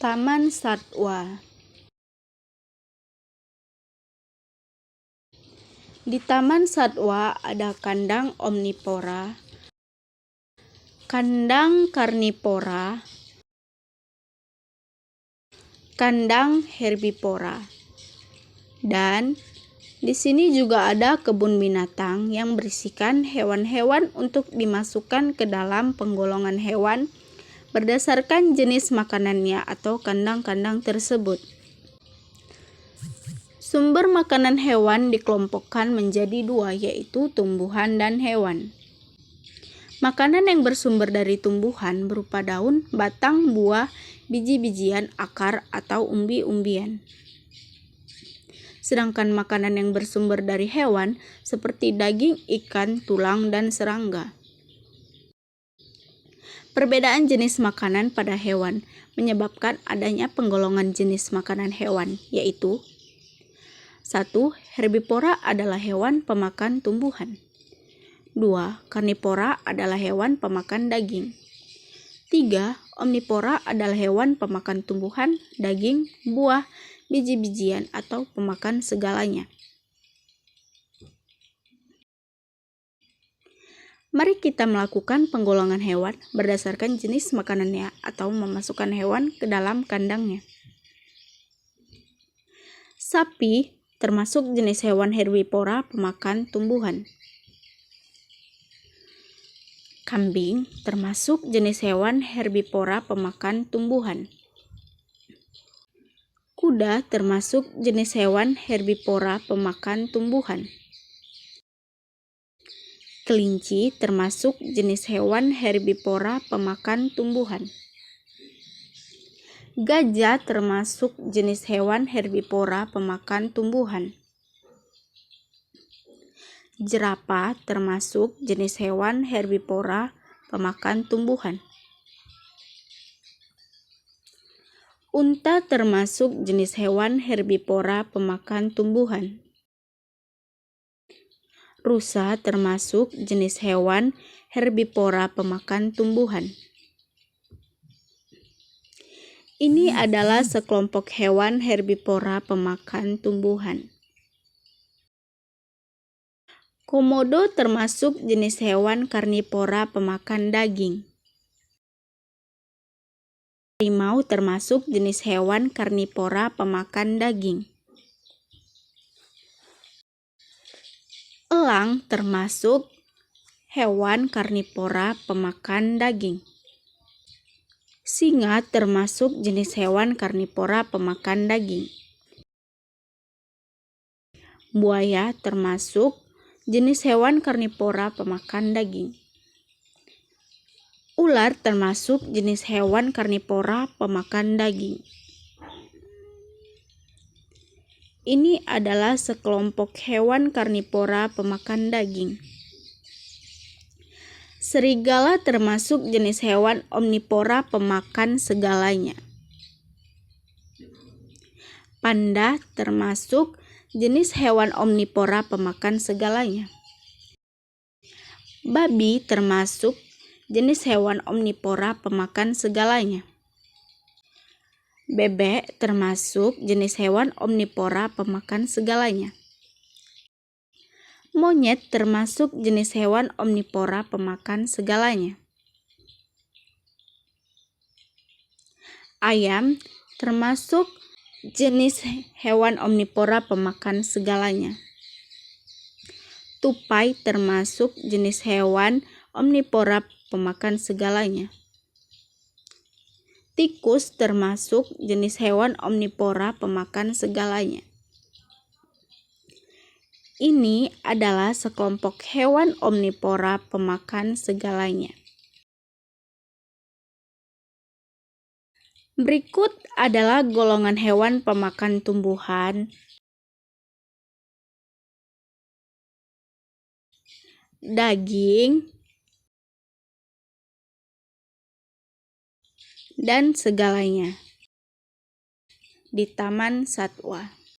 Taman Satwa. Di Taman Satwa ada kandang omnivora, kandang karnivora, kandang herbivora, dan di sini juga ada kebun binatang yang berisikan hewan-hewan untuk dimasukkan ke dalam penggolongan hewan berdasarkan jenis makanannya atau kandang-kandang tersebut. Sumber makanan hewan dikelompokkan menjadi dua, yaitu tumbuhan dan hewan. Makanan yang bersumber dari tumbuhan berupa daun, batang, buah, biji-bijian, akar, atau umbi-umbian. Sedangkan makanan yang bersumber dari hewan seperti daging, ikan, tulang, dan serangga. Perbedaan jenis makanan pada hewan menyebabkan adanya penggolongan jenis makanan hewan, yaitu 1. Herbivora adalah hewan pemakan tumbuhan. 2. Karnivora adalah hewan pemakan daging. 3. Omnivora adalah hewan pemakan tumbuhan, daging, buah, biji-bijian, atau pemakan segalanya. Mari kita melakukan penggolongan hewan berdasarkan jenis makanannya atau memasukkan hewan ke dalam kandangnya. Sapi termasuk jenis hewan herbivora pemakan tumbuhan. Kambing termasuk jenis hewan herbivora pemakan tumbuhan. Kuda termasuk jenis hewan herbivora pemakan tumbuhan. Kelinci termasuk jenis hewan herbivora pemakan tumbuhan. Gajah termasuk jenis hewan herbivora pemakan tumbuhan. Jerapah termasuk jenis hewan herbivora pemakan tumbuhan. Unta termasuk jenis hewan herbivora pemakan tumbuhan. Rusa termasuk jenis hewan herbivora pemakan tumbuhan. Ini adalah sekelompok hewan herbivora pemakan tumbuhan. Komodo termasuk jenis hewan karnivora pemakan daging. Harimau termasuk jenis hewan karnivora pemakan daging. Elang termasuk hewan karnivora pemakan daging. Singa termasuk jenis hewan karnivora pemakan daging. Buaya termasuk jenis hewan karnivora pemakan daging. Ular termasuk jenis hewan karnivora pemakan daging. Ini adalah sekelompok hewan karnivora pemakan daging. Serigala termasuk jenis hewan omnivora pemakan segalanya. Panda termasuk jenis hewan omnivora pemakan segalanya. Babi termasuk jenis hewan omnivora pemakan segalanya. Bebek termasuk jenis hewan omnivora pemakan segalanya. Monyet termasuk jenis hewan omnivora pemakan segalanya. Ayam termasuk jenis hewan omnivora pemakan segalanya. Tupai termasuk jenis hewan omnivora pemakan segalanya. Tikus termasuk jenis hewan omnivora pemakan segalanya. Ini adalah sekelompok hewan omnivora pemakan segalanya. Berikut adalah golongan hewan pemakan tumbuhan, daging, dan segalanya di Taman Satwa.